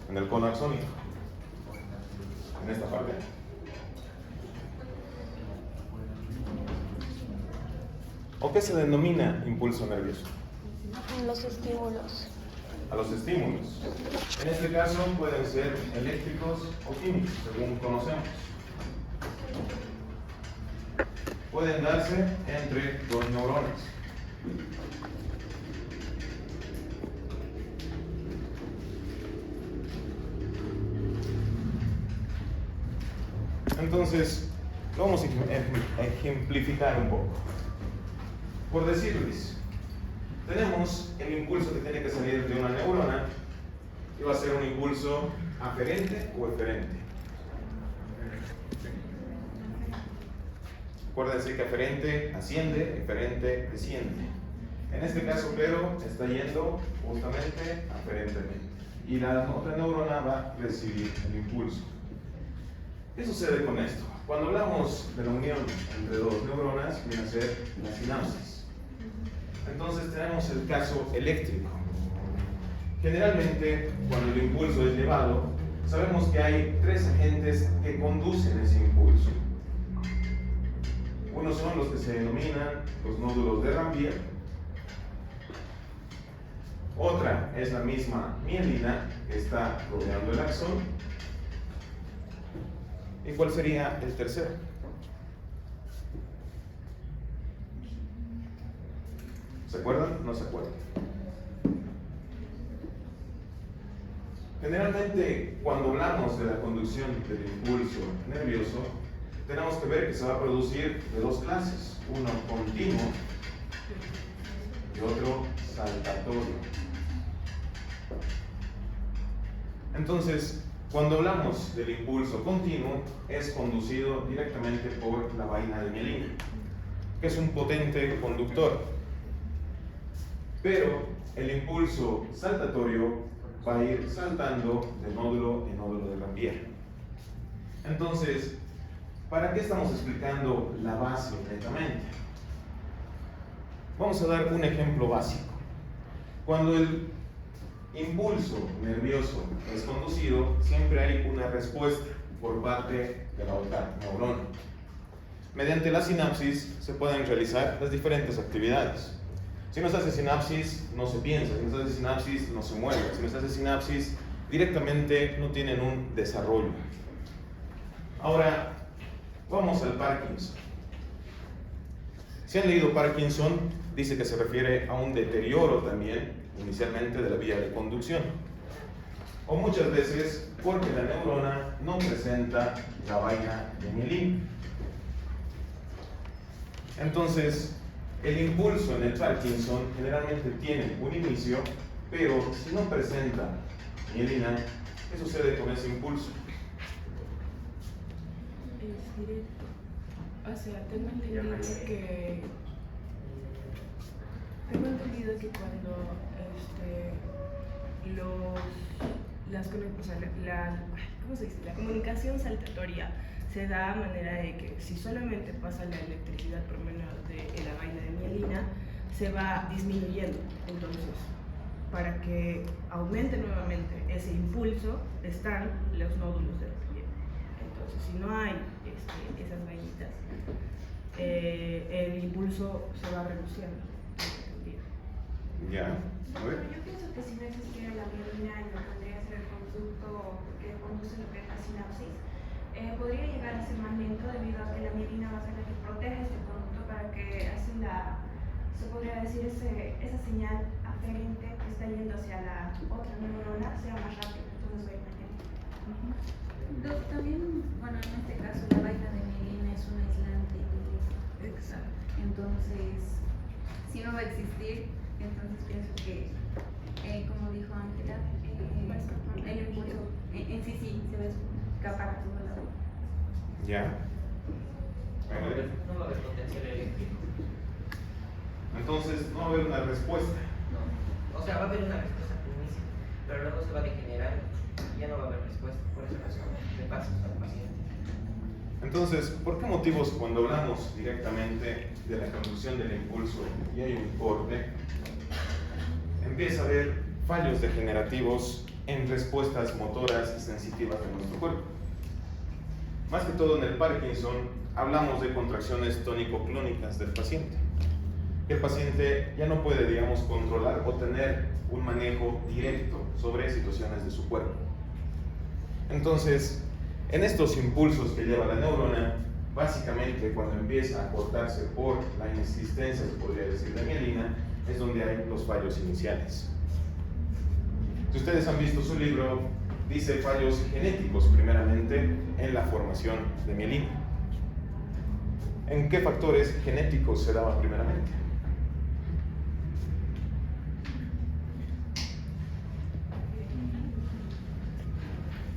en el cono axónico, en esta parte. ¿O qué se denomina impulso nervioso? Los estímulos. A los estímulos. En este caso pueden ser eléctricos o químicos, según conocemos. Pueden darse entre dos neuronas. Entonces, vamos a ejemplificar un poco. Por decirles, tenemos el impulso que tiene que salir de una neurona, que va a ser un impulso aferente o eferente. Acuérdense que aferente asciende, eferente desciende. En este caso, pero está yendo justamente aferentemente. Y la otra neurona va a recibir el impulso. ¿Qué sucede con esto? Cuando hablamos de la unión entre dos neuronas, viene a ser la sinapsis. Entonces tenemos el caso eléctrico. Generalmente, cuando el impulso es llevado, sabemos que hay tres agentes que conducen ese impulso. Unos son los que se denominan los nódulos de Rambier. Otra es la misma mielina que está rodeando el axón. ¿Y cuál sería el tercero? ¿Se acuerdan? ¿No se acuerdan? Generalmente, cuando hablamos de la conducción del impulso nervioso, tenemos que ver que se va a producir de dos clases, uno continuo y otro saltatorio. Entonces, cuando hablamos del impulso continuo, es conducido directamente por la vaina de mielina, que es un potente conductor. Pero el impulso saltatorio va a ir saltando de nódulo en nódulo de Rambier. Entonces, ¿para qué estamos explicando la base netamente? Vamos a dar un ejemplo básico. Cuando el impulso nervioso es conducido, siempre hay una respuesta por parte de la otra neurona. Mediante la sinapsis se pueden realizar las diferentes actividades. Si no se hace sinapsis, no se piensa. Si no se hace sinapsis, no se mueve. Si no se hace sinapsis, directamente no tienen un desarrollo. Ahora, vamos al Parkinson. Si han leído Parkinson, dice que se refiere a un deterioro también, inicialmente de la vía de conducción. O muchas veces porque la neurona no presenta la vaina de mielina. Entonces, el impulso en el Parkinson generalmente tiene un inicio, pero si no presenta mielina, ¿qué sucede con ese impulso? Es directo. O sea, tengo entendido que cuando la comunicación saltatoria se da a manera de que si solamente pasa la electricidad por medio de la vaina de mielina, se va disminuyendo. Entonces, para que aumente nuevamente ese impulso, están los nódulos de Rambier. Entonces, si no hay esas vainitas, el impulso se va reduciendo. Ya. Bueno, yo pienso que si no existiera la mielina y no tendría que ser el conducto que conduce lo que es la sinapsis, podría llegar a ser más lento debido a que la mielina va a ser la que protege este conducto para que así se podría decir, esa señal aferente que está yendo hacia la otra neurona sea más rápida, entonces va a ir más lento. También, bueno, en este caso la vaina de mielina es un aislante. Exacto. Entonces, si no va a existir, entonces pienso que, como dijo Ángela, el impulso en sí se va a escapar a todo lado. Ya. No va a haber potencial eléctrico. Entonces no va a haber una respuesta. No. O sea, va a haber una respuesta al inicio, pero luego se va a degenerar y ya no va a haber respuesta. Por esa razón le pasa al paciente. Entonces, ¿por qué motivos cuando hablamos directamente de la conducción del impulso y hay un corte, empieza a haber fallos degenerativos en respuestas motoras y sensitivas de nuestro cuerpo. Más que todo en el Parkinson hablamos de contracciones tónico-clónicas del paciente. El paciente ya no puede, digamos, controlar o tener un manejo directo sobre situaciones de su cuerpo. Entonces, en estos impulsos que lleva la neurona, básicamente cuando empieza a cortarse por la inexistencia, se podría decir, de mielina, es donde hay los fallos iniciales. Si ustedes han visto su libro, dice fallos genéticos primeramente en la formación de mielina. ¿En qué factores genéticos se daba primeramente?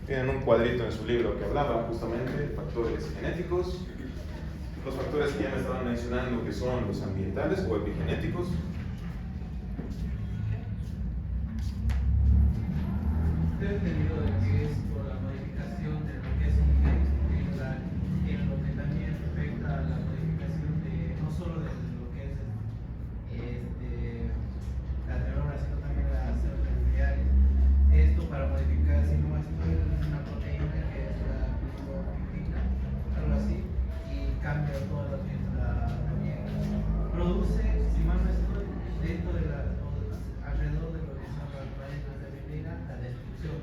Tienen un cuadrito en su libro que hablaba justamente de factores genéticos, los factores que ya me estaban mencionando que son los ambientales o epigenéticos. Tengo entendido de que es por la modificación de lo que es un gen, en lo que también afecta a la modificación de no solo de lo que es las neuronas, sino también las células gliales. Esto para modificar, si no esto es una proteína que es la glicoproteína, algo así, y cambia toda también produce, si mal no estoy, dentro de alrededor de lo que son las raíces de mielina, la destrucción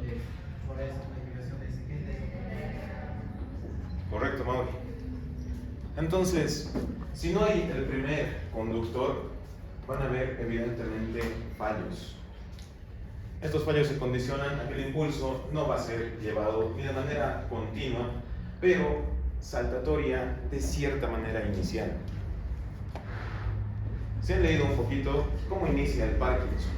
por esa modificación de ese gen. Correcto, Mauri. Entonces, si no hay el primer conductor, van a haber evidentemente fallos. Estos fallos se condicionan a que el impulso no va a ser llevado ni de manera continua, pero saltatoria de cierta manera inicial. ¿Se han leído un poquito cómo inicia el Parkinson?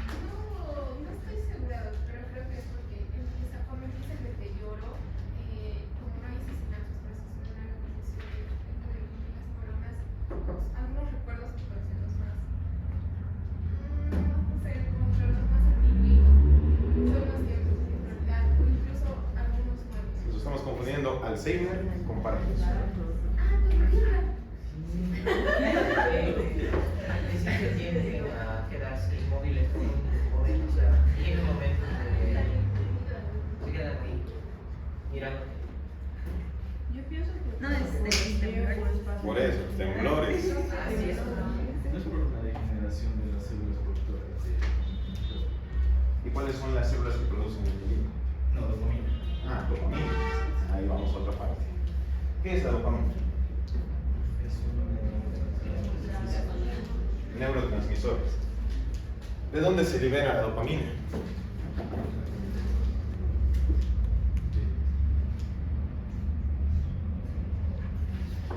No estoy segura, pero creo que es porque comienza el deterioro, como no hay asesinatos, por eso se da la condición de las neuronas, algunos recuerdos que parecen los más, no sé, como los más antiguitos, son los que en realidad, o incluso algunos nuevos. Nos estamos confundiendo Alzheimer con Parkinson. Ah, pues mira. Al principio tienden a quedarse inmóviles por un momento, o sea, tienen momentos de se quedan ahí, mirando. Yo pienso que No, es temblores. Por eso, temblores. Así es. No es por una degeneración de las células productoras de... ¿Y cuáles son las células que producen el mielina? No, dopamina. Ah, dopamina. Ahí vamos a otra parte. ¿Qué es la dopamina? Es Neurotransmisores. ¿De dónde se libera la dopamina?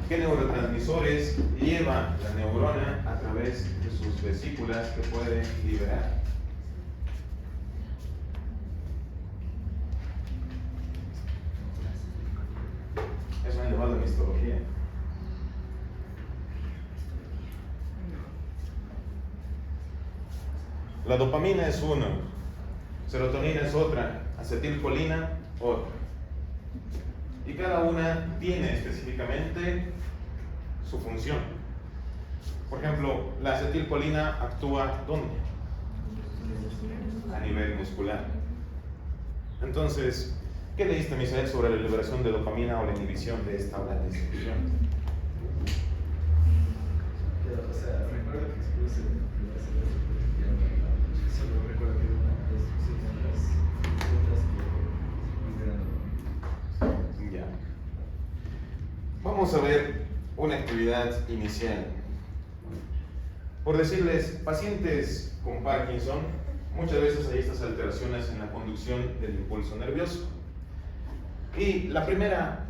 ¿Qué neurotransmisores lleva la neurona a través de sus vesículas que puede liberar? Es un elevado en histología. La dopamina es uno, serotonina es otra, acetilcolina otra. Y cada una tiene específicamente su función. Por ejemplo, la acetilcolina actúa ¿dónde? A nivel muscular. Entonces, ¿qué leíste, Misael, sobre la liberación de dopamina o la inhibición de esta o la distribución? O sea, recuerdo que expuse las células que solo recuerdo que hubo una destrucción de las células que liberan dopamina. Ya. Vamos a ver una actividad inicial. Por decirles, pacientes con Parkinson, muchas veces hay estas alteraciones en la conducción del impulso nervioso. Y la primera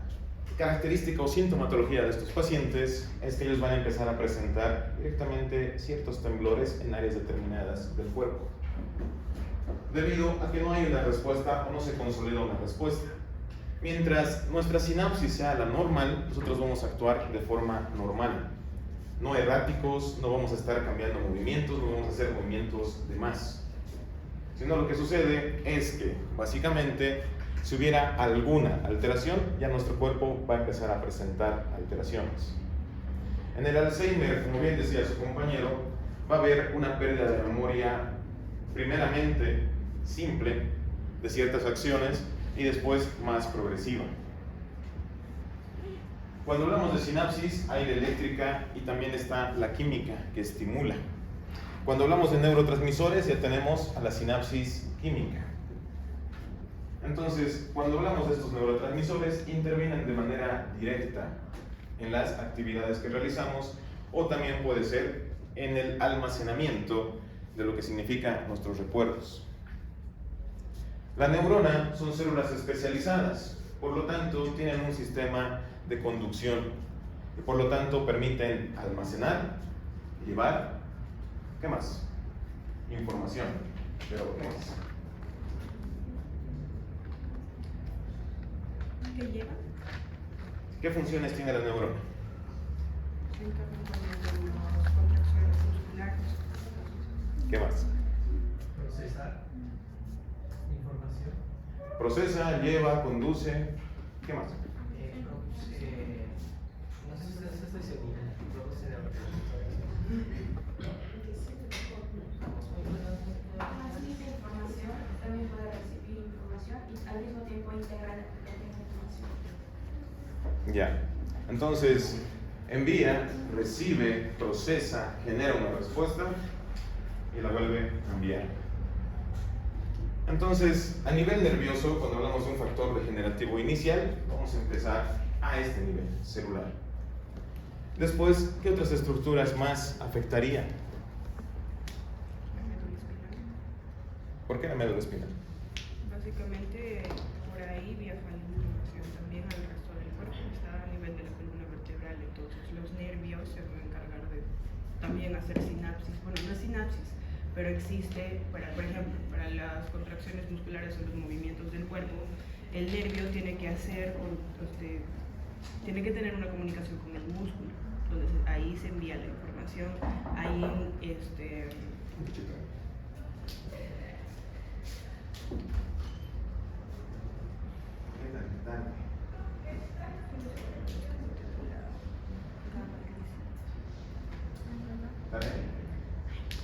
característica o sintomatología de estos pacientes es que ellos van a empezar a presentar directamente ciertos temblores en áreas determinadas del cuerpo, debido a que no hay una respuesta o no se consolida una respuesta. Mientras nuestra sinapsis sea la normal, nosotros vamos a actuar de forma normal, no erráticos, no vamos a estar cambiando movimientos, no vamos a hacer movimientos de más. Sino lo que sucede es que, básicamente, si hubiera alguna alteración, ya nuestro cuerpo va a empezar a presentar alteraciones. En el Alzheimer, como bien decía su compañero, va a haber una pérdida de memoria primeramente simple de ciertas acciones y después más progresiva. Cuando hablamos de sinapsis hay la eléctrica y también está la química que estimula. Cuando hablamos de neurotransmisores ya tenemos a la sinapsis química. Entonces, cuando hablamos de estos neurotransmisores intervienen de manera directa en las actividades que realizamos o también puede ser en el almacenamiento de lo que significa nuestros recuerdos. La neurona son células especializadas, por lo tanto tienen un sistema de conducción y por lo tanto permiten almacenar, llevar, ¿qué más? Información, pero ¿qué más? ¿Qué lleva? ¿Qué funciones tiene la neurona? Se encargan de las contracciones musculares. ¿Qué más? Procesar información. Procesa, lleva, conduce, ¿qué más? No sé si estoy seguro. Produce neurotransmisores. Transmite información, también puede recibir información y al mismo tiempo integrar la información. Ya. Entonces, envía, recibe, procesa, genera una respuesta y la vuelve a enviar. Entonces, a nivel nervioso, cuando hablamos de un factor degenerativo inicial, vamos a empezar a este nivel celular. Después, ¿qué otras estructuras más afectarían? ¿Por qué la médula espinal? Básicamente, por ahí viaja la información también al resto del cuerpo, está a nivel de la columna vertebral, entonces los nervios se van a encargar de también hacer sinapsis. Bueno, no es sinapsis, pero existe, por ejemplo, para las contracciones musculares o los movimientos del cuerpo, el nervio tiene que tiene que tener una comunicación con el músculo. Entonces ahí se envía la información, ahí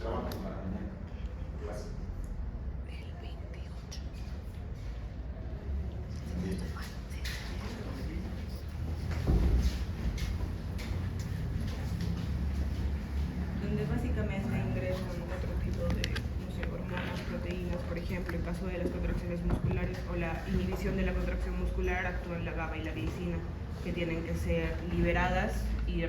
Trabajo para mañana. Clase. donde básicamente ingresan otro tipo de, no sé, hormonas, proteínas, por ejemplo, en caso de las contracciones musculares o la inhibición de la contracción muscular actúan la GABA y la glicina, que tienen que ser liberadas y